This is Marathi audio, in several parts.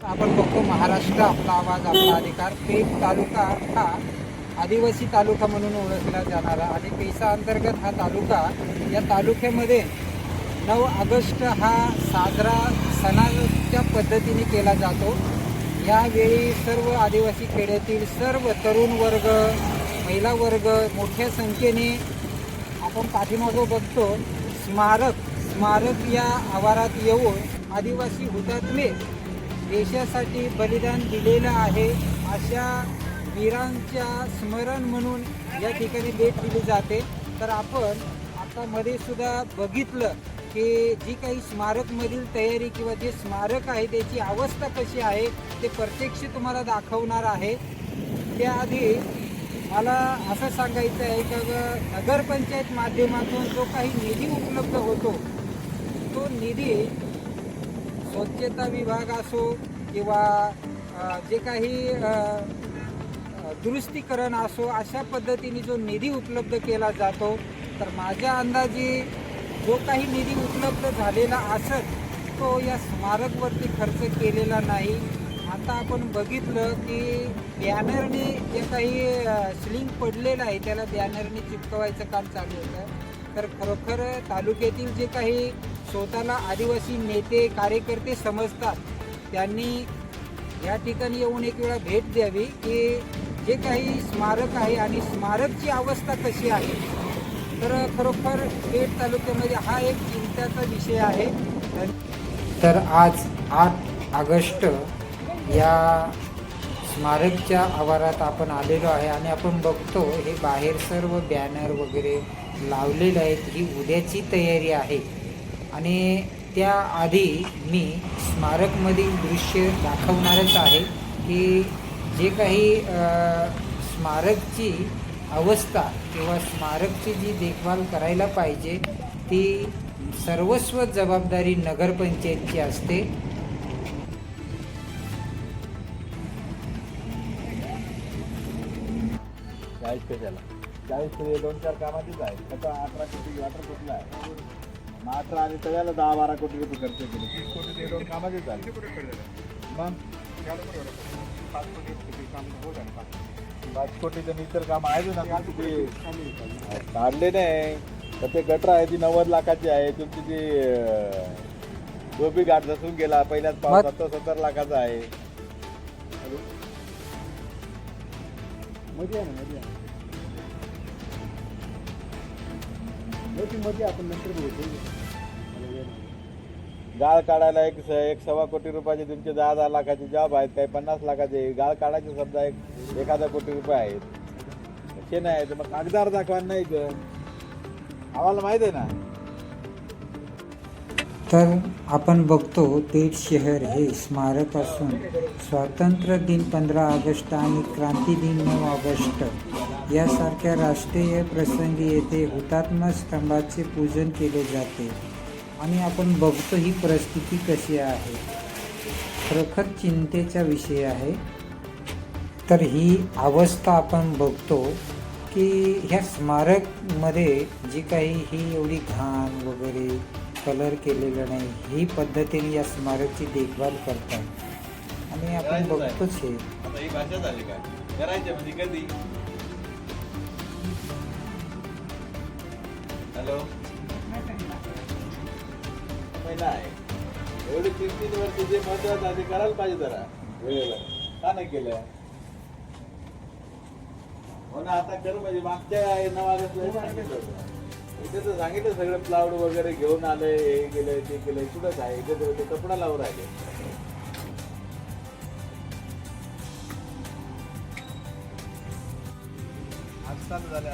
आपण बघतो महाराष्ट्र आपला आवाज आपला अधिकार. पेठ तालुका हा आदिवासी तालुका म्हणून ओळखला जाणारा आणि पेसा अंतर्गत हा तालुका, या तालुक्यामध्ये 9 ऑगस्ट हा साजरा सणाच्या पद्धतीने केला जातो. यावेळी सर्व आदिवासी खेड्यातील सर्व तरुण वर्ग, महिला वर्ग मोठ्या संख्येने आपण पाठीमागं बघतो स्मारक या आवारात येऊन आदिवासी हुतात्मे देशासाठी बलिदान दिलेलं आहे अशा वीरांच्या स्मरण म्हणून या ठिकाणी भेट दिली जाते. तर आपण आता मध्ये सुद्धा बघितलं की जी काही स्मारकमधील तयारी किंवा जे स्मारक आहे त्याची अवस्था कशी आहे ते प्रत्यक्ष तुम्हाला दाखवणार आहे. त्याआधी मला असं सांगायचं आहे की नगरपंचायत माध्यमातून जो काही निधी उपलब्ध होतो तो निधी स्वच्छता विभाग असो किंवा जे काही दुरुस्तीकरण असो अशा पद्धतीने जो निधी उपलब्ध केला जातो. तर माझ्या अंदाजे जो काही निधी उपलब्ध झालेला असत तो या स्मारकवरती खर्च केलेला नाही. आता आपण बघितलं की बॅनरने जे काही स्लिंग पडलेलं आहे त्याला बॅनरने चिपकवायचं काम चालू होतं. तर खरोखर तालुक्यातील जे काही स्वतःला आदिवासी नेते कार्यकर्ते समजतात त्यांनी या ठिकाणी येऊन एक वेळा भेट द्यावी की जे काही स्मारक आहे आणि स्मारकची अवस्था कशी आहे. तर खरोखर पेठ तालुक्यामध्ये हा एक चिंतेचा विषय आहे. तर आज 8 ऑगस्ट या स्मारकच्या आवारात आपण आलेलो आहे आणि आपण बघतो हे बाहेर सर्व बॅनर वगैरे लावलेले आहेत. ही उद्याची तयारी आहे आणि त्याआधी मी स्मारकमधील दृश्य दाखवणारच आहे की जे काही स्मारकची अवस्था किंवा स्मारकची जी देखभाल करायला पाहिजे ती सर्वस्व जबाबदारी नगरपंचायतची असते. चाळीस 2-4 कामाचीच आहे. त्याचा 18 कोटी वॉटर कुठला आहे 18 आणि सगळ्याला 10-12 कोटी रुपये खर्च केले. 30 कोटी ते 2 कामाचीच झाले. मग 5 कोटीचं इतर काम आहे ना ते काढले नाही. तर ते गटर आहे ती 90 लाखाची आहे. तुमची ती गोबी घाट धसून गेला पहिल्याच पावसात 70 लाखाचा आहे. मध्ये आहे ना मध्ये आपण नंतर गाळ काढायला एक 1.25 कोटी रुपयाचे तुमचे 10-10 लाखाचे जॉब आहेत. काही 50 लाखाचे गाळ काढायचे समजा 1 कोटी रुपये आहेत. ते नाही तर मग कागदार दाखवा नाही ग आम्हाला माहित आहे ना. तर आपण बघतो पेठ शहर हे स्मारक असून स्वातंत्र्य दिन 15 ऑगस्ट आणि क्रांती दिन 9 ऑगस्ट यासारख्या राष्ट्रीय प्रसंगी येथे हुतात्मा स्तंभाचे पूजन केले जाते आणि आपण बघतो ही परिस्थिती कशी आहे. खरोखर चिंतेचा विषय आहे. तर ही अवस्था आपण बघतो की ह्या स्मारकमध्ये जी काही ही एवढी घाण वगैरे कलर केलेलं नाही ही पद्धतीने या स्मारकची देखभाल करतात आणि आपण बघतोच हे. आता ही भाषा झाली का करायचे म्हणजे कधी. हॅलो महिला आहे एवढी 3-3 वर्ष जे महत्वाचं आहे ते करायला पाहिजे जरा वेळेला. का नाही केलं हो ना. आता कर म्हणजे मागच्या 9 ऑगस्टला सांगितलं होतं. इथे तर सांगितलं सगळं प्लाउड वगैरे घेऊन आलंय हे केलंय ते केलंय. कुठंच आहे इथे ते कपडा लावून राहिले. आज चालू झाले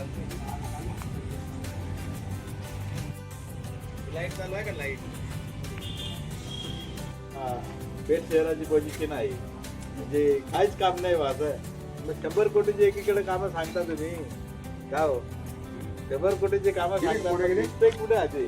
लाईट चालू आहे का लाईट. हा पेठ शहराची पोझिशन आहे म्हणजे काहीच काम नाही व्हायचं. मग 100 कोटीची एकीकडे कामं सांगता तुम्ही का हो. 100 कोटीचे कामं सांगता कुठे आहे.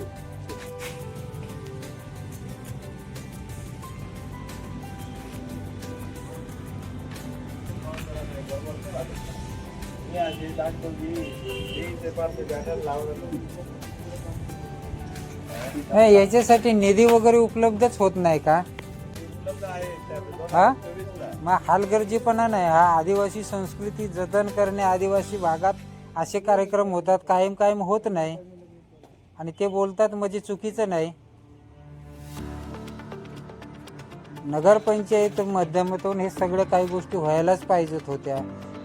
याच्यासाठी निधी वगैरे उपलब्धच होत नाही का. सुद्धा आहे त्यात हा? 2024 ला. मग हलगर्जीपणा नाही, हा आदिवासी संस्कृती जतन करणे, आदिवासी भागात असे कार्यक्रम होतात, कायम कायम होत नाही आणि ते बोलतात म्हणजे चुकीचं नाही. नगरपंचायत माध्यमातून हे सगळं काही गोष्टी व्हायलाच पाहिजेत होत्या.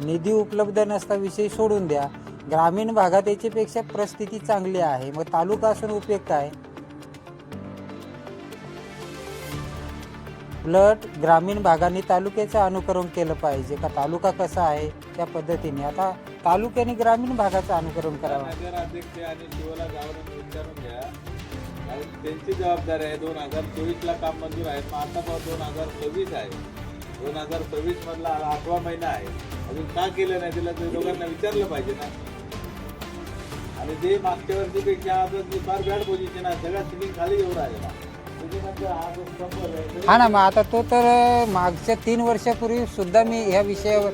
निधी उपलब्ध नसता विषय सोडून द्या. ग्रामीण भागात याच्यापेक्षा परिस्थिती चांगली आहे, मग तालुका असून उपयोग काय? उलट ग्रामीण भागाने तालुक्याचं अनुकरण केलं पाहिजे का तालुका कसा आहे त्या पद्धतीने. आता तालुक्याने ग्रामीण भागाचं अनुकरण करावं. नगराध्यक्ष आणि शिवला जाऊन विचारून घ्या, कारण त्यांची जबाबदारी आहे. 2024 ला काम मंजूर आहे, मग आता 2026 आहे. 2026 मधला 8वा महिना आहे, अजून का केलं नाही तिला ते लोकांना विचारलं पाहिजे ना. आणि ते मागच्या वर्षीपेक्षा आता फार बॅड पोझिशन आहे, सगळ्या सिलिंग खाली एवढं आहे ना. त्याच्यानंतर हा जो स्तंभ आहे, हा ना, मग आता तो तर मागच्या 3 वर्षापूर्वी सुद्धा मी ह्या विषयावर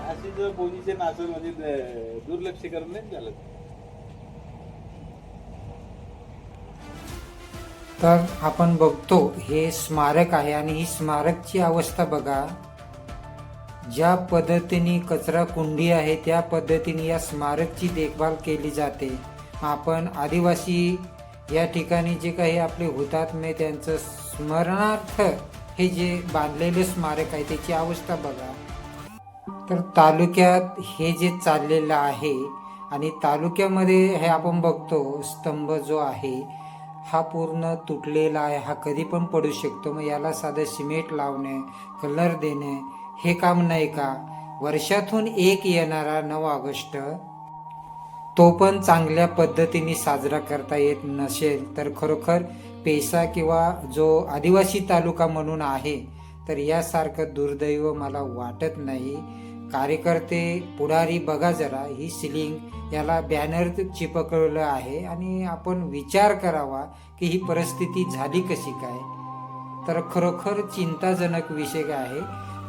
अशी जर पोझिशन असेल म्हणजे दुर्लक्ष करून नाही झालं. तर आपण बघतो हे स्मारक आहे आणि ही स्मारकची अवस्था बघा. ज्या पद्धतीने कचरा कुंडी आहे त्या पद्धतीने या स्मारकची देखभाल केली जाते. आपण आदिवासी या ठिकाणी जे काही आपले हुतात्मे त्यांचं स्मरणार्थ हे जे बांधलेले स्मारक आहे त्याची अवस्था बघा. तर तालुक्यात हे जे चाललेलं आहे आणि तालुक्यामध्ये हे आपण बघतो स्तंभ जो आहे हा पूर्ण तुटलेला आहे, हा कधी पण पडू शकतो. मग याला साधं सिमेंट लावणे, कलर देणे हे काम नाही का? वर्षातून एक येणारा 9 ऑगस्ट तो पण चांगल्या पद्धतीने साजरा करता येत नसेल तर खरोखर पेसा किंवा जो आदिवासी तालुका म्हणून आहे तर यासारखं दुर्दैव मला वाटत नाही. कार्यकर्ते पुढारी बघा जरा, ही सिलिंग याला बॅनर चिपकवलं आहे आणि आपण विचार करावा की ही परिस्थिती झाली कशी काय. तर खरोखर चिंताजनक विषय आहे.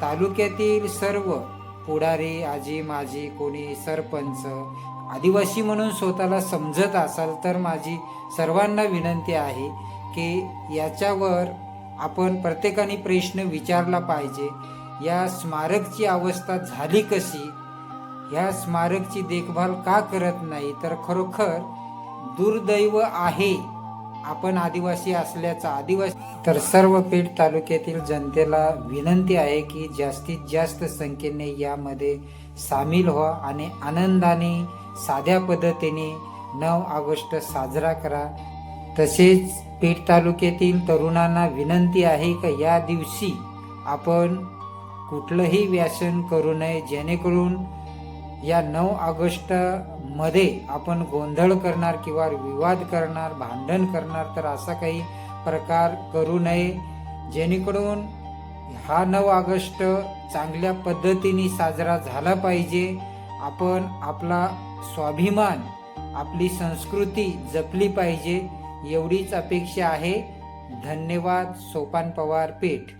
तालुक्यातील सर्व पुढारी, आजी माजी, कोणी सरपंच, आदिवासी म्हणून स्वतःला समजत असाल तर माझी सर्वांना विनंती आहे की याच्यावर आपण प्रत्येकाने प्रश्न विचारला पाहिजे. या स्मारकची अवस्था झाली कशी, या स्मारकची देखभाल का करत नाही, तर खरोखर दुर्दैव आहे आपण आदिवासी असल्याचा. आदिवासी तर सर्व पेठ तालुक्यातील जनतेला विनंती आहे की जास्तीत जास्त संख्येने यामध्ये सामील व्हा आणि आनंदाने साध्या पद्धतीने 9 ऑगस्ट साजरा करा. तसेच पेठ तालुक्यातील तरुणांना विनंती आहे की या दिवशी आपण कुठलंही व्यसन करू नये, जेणेकरून या 9 ऑगस्ट मध्ये आपण गोंधळ करणार किंवा विवाद करणार, भांडण करणार तर असा काही प्रकार करू नये, जेणेकरून हा 9 ऑगस्ट चांगल्या पद्धतीने साजरा झाला पाहिजे. आपण आपला स्वाभिमान, आपली संस्कृती जपली पाहिजे एवढीच अपेक्षा आहे. धन्यवाद. सोपान पवार, पेठ.